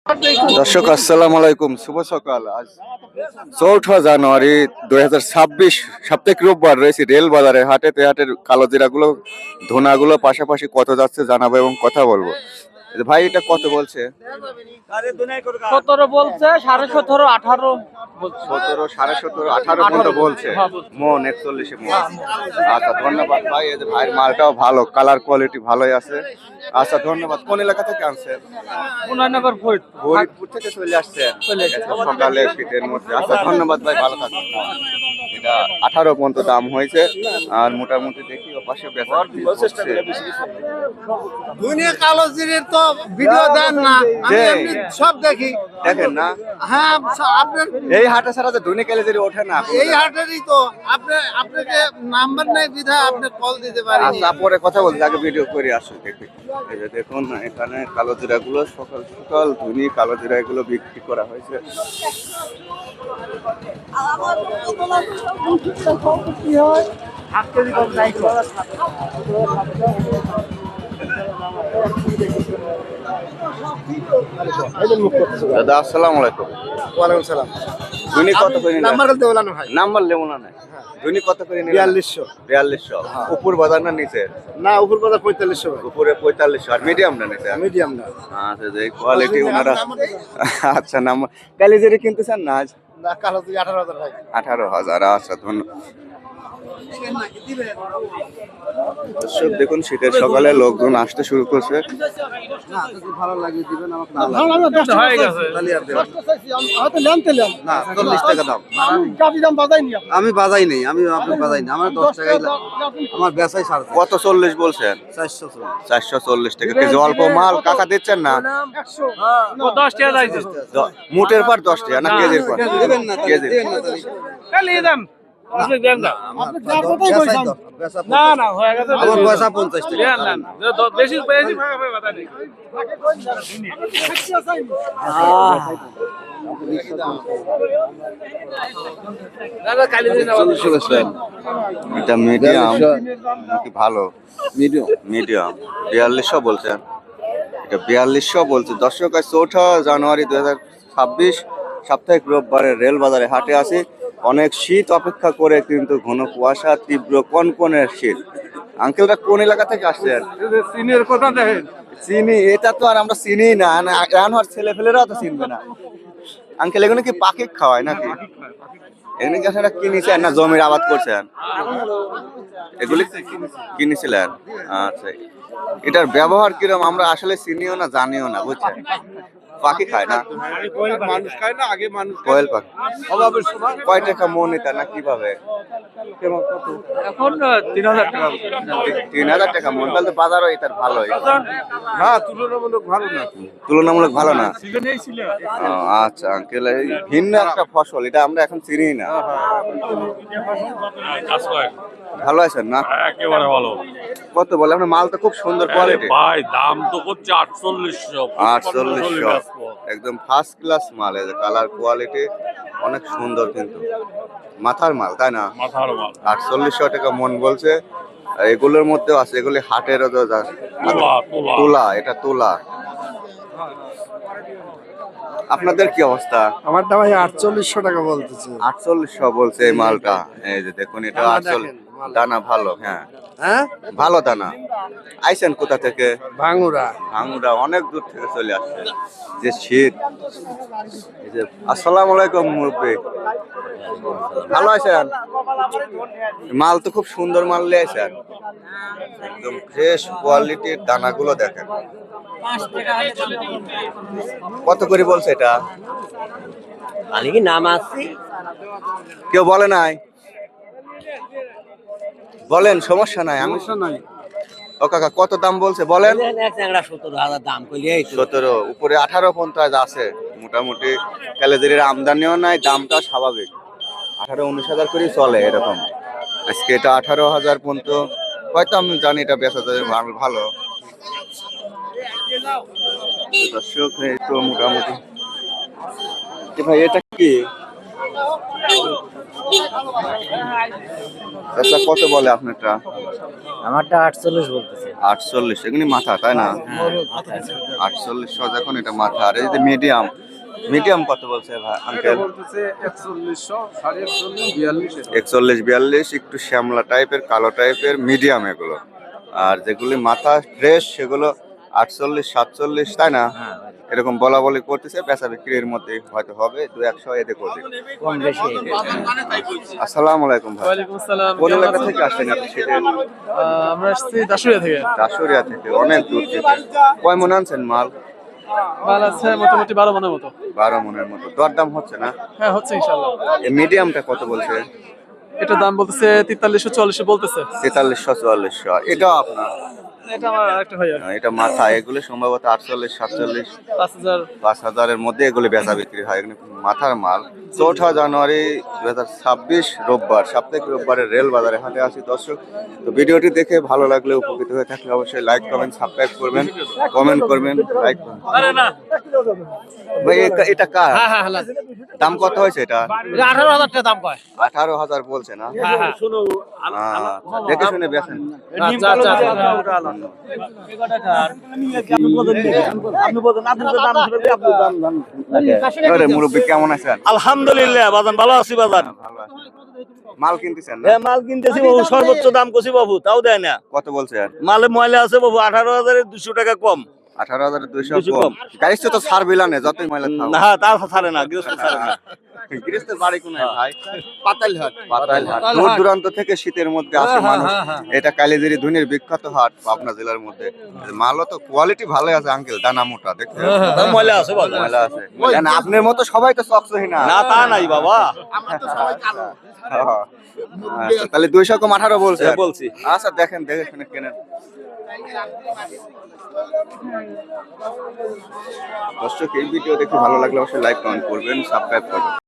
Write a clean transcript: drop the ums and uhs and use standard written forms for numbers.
দর্শক আসসালামু আলাইকুম, শুভ সকাল। আজ 4 জানুয়ারি 2026 সাপ্তাহিক রোববার রয়েছে রেল বাজারে হাটেতে। হাটের কালো জিরাগুলো ধুনাগুলো পাশাপাশি কত যাচ্ছে জানাবো এবং কথা বলবো। ভাই এটা কত বলছে? 17 বলছে, 17.5 18 বলছে। 17, 17.5, 18 পর্যন্ত বলছে। মন 41 মন। আচ্ছা ধন্যবাদ ভাই। এই যে ভাইয়ের মালটাও ভালো, কালার কোয়ালিটি ভালোই আছে। আচ্ছা ধন্যবাদ। কোন এলাকা থেকে আনছেন? পুনর্নগর ফরিদপুর থেকে চলে আসছেন সকালে শীতের মধ্যে। আচ্ছা ধন্যবাদ ভাই, ভালো থাকুন। এটা 18 পর্যন্ত দাম হয়েছে। আর মোটামুটি দেখি ও পাশে বেচা দুনিয়া কালো জিরের তো ভিডিও দেন না, আমি এমনি সব দেখি। দেখেন না? হ্যাঁ, আপনার এই হাটে ছাড়া তো ধনী ক্যালেজারি ওঠে না। এই হাটেরই তো আপনাকে নাম্বার নাই বিধা আপনি কল দিতে পারেন। আচ্ছা পরে কথা বলতে আগে ভিডিও করে আসো দেখি। এই যে দেখুন এখানে কালো জিরা গুলো সকাল সকাল ধনী কালো জিরা গুলো বিক্রি করা হয়েছে। দাদা আসসালামু আলাইকুম। ওয়ালাইকুম সালাম। ধনী কত করে নিলেন? নাম্বার বলতে বলানো ভাই। নাম্বার লেবো না নাই। ধনী কত করে নিলেন? 4200। 4200। উপর বাজার না নিচে? না, উপর বাজার 4500। উপরে 4500 আর মিডিয়াম না নিচে? মিডিয়াম না। আচ্ছা যে কোয়ালিটি ওনারা। আচ্ছা নাম্বার ক্যালেজারি কিনতেছেন না আজ? না, কালো জিরে 18000 ভাই। 18,000। আচ্ছা ধন্যবাদ। দর্শক দেখুন শীতের সকালে লোকজন আসতে শুরু করছে। ভালো লাগিয়ে দিবেন আমাকে। না ভালো লাগে 10 টাকা হয়ে গেছে। তাহলে আর দেবেন হয়তো লেনতে লেন না। 40 টাকা দাম। আমি গাবি দাম বাজাই নি আমি বাজাই নেই, আমি আপনার বাজাই না। আমার 10 টাকাই আমার বেচাই 400। কত 40 বলছেন? 440। 440 টাকা কেজি। অল্প মাল কাকা দিচ্ছেন না? 100 10 টাকা যাইছে। মুটের পর 10 টাকা না কেজির পর? দেবেন না, কেজি। দেবেন না তাহলে। খালি দাম আপনি দেন না। আপনি যার কথাই কইছেন। না না হয়ে গেছে। আমার পয়সা 50 টাকা। না না বেশি বেশি ভাগ ভাগ বাতা নেই। দাদা কালি দিন এটা মিডিয়াম কি ভালো? মিডিয়াম 4200 বলছেন। এটা 4200 বলছে। দর্শক আজ 4 জানুয়ারি 2026 সাপ্তাহিক রোববারে রেল বাজারে হাটে আছে। অনেক শীত অপেক্ষা করে কিন্তু ঘন কুয়াশা, তীব্র কনকনের শীত। আঙ্কেলরা কোন এলাকা থেকে আসছেন? সিনিয়র কথা দেখেন। চিনি এটা তো আর আমরা চিনি না, এখন ছেলে ফেলেরাও তো চিনবে না। আঙ্কেল এগুলো কি পাখি খাওয়ায় নাকি? এগুলো কি আসলে কিনেছেন না জমির আবাদ করছেন? এগুলি কিনেছিলেন? আচ্ছা এটার ব্যবহার কিরকম আমরা আসলে চিনিও না জানিও না, বুঝছেন? পাখি খায় না, মানুষ খায় না, আগে মানুষ কোয়েল পাখি। কয় টাকা মন এটা না কিভাবে? এখন 3000 টাকা। 3000 টাকা মন। তাহলে তো বাজারও এটার ভালোই। না তুলনামূলক ভালো না। তুলনামূলক ভালো না। সিজনেই ছিল। ও, আচ্ছা আঙ্কেল ভিন্ন একটা ফসল, এটা আমরা এখন চিনি না। ভালো আছেন না? একেবারে ভালো। কত বলে আপনার? মাল তো খুব সুন্দর কোয়ালিটি। ভাই দাম তো করছে 4800। 4800 একদম ফার্স্ট ক্লাস মাল। এই যে কালার কোয়ালিটি অনেক সুন্দর, কিন্তু মাথার মাল তাই না? মাথার মাল। 4800 টাকা মন বলছে। আর এগুলোর মধ্যেও আছে, এগুলি হাটেরও তুলা। এটা তুলা। আপনাদের কি অবস্থা? আমার দাম 4800 টাকা বলতেছে। 4800 বলছে এই মালটা। এই যে দেখুন এটা 48 দানা ভালো। হ্যাঁ হ্যাঁ, ভালো দানা। আইছেন কোথা থেকে? ভাঙ্গুরা। ভাঙ্গুরা অনেক দূর থেকে চলে আসছে। যে শীত। এই যে আসসালামু আলাইকুম মুরব্বি, ভালো আছেন? মাল তো খুব সুন্দর মাল নিয়ে আসেন, একদম ফ্রেশ কোয়ালিটির। দানাগুলো দেখেন কত করে বলছে এটা? আমি কি নাম আসছি? কেউ বলে নাই? বলেন, সমস্যা নাই। আমি ও কাকা কত দাম বলছে বলেন? 17,000 দাম কইলে 17 উপরে 18 পর্যন্ত আছে। মোটামুটি ক্যালেজারির আমদানিও নাই, দামটা স্বাভাবিক। 18-19 করে চলে এরকম। আজকে এটা 18,000 পর্যন্ত হয়তো। আমি জানি এটা বেচা যাবে ভালো। দর্শক এই তো মোটামুটি। ভাই এটা কি? আচ্ছা কত বলে আপনারটা? আমারটা 48 বলতেছে। 48 এগুলি মাথা তাই না? 48 যখন এটা মাথা। আর এই যে মিডিয়াম, মিডিয়াম কত বলছে ভাই আঙ্কেল? বলতেছে 4100, 41.5, 42 41 42, একটু শ্যামলা টাইপের, কালো টাইপের, মিডিয়াম এগুলো। আর যেগুলি মাথা ফ্রেশ সেগুলো 48 47, তাই না? এরকম বলা বলি করতেছে, বেচা বিক্রির মধ্যে হয়তো হবে 2-100 এতে করবে। কম বেশি। আসসালামু আলাইকুম ভাই। ওয়ালাইকুম আসসালাম। কোন এলাকা থেকে আসছেন আপনি? সেটা আমরা আসছি দাসুরিয়া থেকে। দাসুরিয়া থেকে, অনেক দূর থেকে। কয় মন আনছেন মাল? মাল আছে মোটামুটি 12 মনের মতো। 12 মনের মতো। দরদাম হচ্ছে না? হ্যাঁ হচ্ছে ইনশাআল্লাহ। এই মিডিয়ামটা কত বলছে? এটা দাম বলতেছে 4300 4400 বলতেছে। 4300 4400। এটাও আপনার? এটা আমার আরেকটা ভাই আর এটা মাথা। এগুলো সম্ভবত 48 47, 5000। 5000 এর মধ্যে এগুলো বেচা বিক্রি হয়। এগুলো মাথার মাল। 4 জানুয়ারি 2026 রোববার, সাপ্তাহিক রোববারের রেল বাজারে হাটে আসি দর্শক। তো ভিডিওটি দেখে ভালো লাগলে, উপকৃত হয়ে থাকলে অবশ্যই লাইক কমেন্ট সাবস্ক্রাইব করবেন, কমেন্ট করবেন, লাইক করবেন। ভাই এটা কার? দাম কত হয়েছে এটা? 18,000 টাকা দাম কয়। 18,000 বলছে না? দেখে শুনে বেচেন। মুরব্বী কেমন আছেন? আলহামদুলিল্লাহ বাজান ভালো আছি বাজান। ভালো আছেন। মাল কিনতেছেন না? মাল কিনতেছি বাবু, সর্বোচ্চ দাম কছি বাবু, তাও দেয় না। কত বলছেন? মালে ময়লা আছে বাবু, 18,200 টাকা কম। 18,200 কম। গাড়িতে তো ছাড় বিলানে, যতই ময়লা থাক। না তা ছাড়ে না, গৃহস্থ ছাড়ে না। গৃহস্থের বাড়ি কোনায় ভাই? পাতালহাট। দূর দূরান্ত থেকে শীতের মধ্যে আসে মানুষ। এটা কালিজিরি ধুনির বিখ্যাত হাট পাবনা জেলার মধ্যে। মালও তো কোয়ালিটি ভালো আছে আঙ্কেল, দানা মোটা দেখতে। তা ময়লা আছে বাজান। ময়লা আছে। কেন আপনার মতো সবাই তো চকচকি না? না তা নাই বাবা। আচ্ছা, তাহলে 200 কম 18 বলছে? হ্যাঁ, বলছি। আচ্ছা দেখেন, দেখে শুনে কেনেন। দর্শক এই ভিডিও দেখে ভালো লাগলে অবশ্যই লাইক কমেন্ট করবেন, সাবস্ক্রাইব করবেন।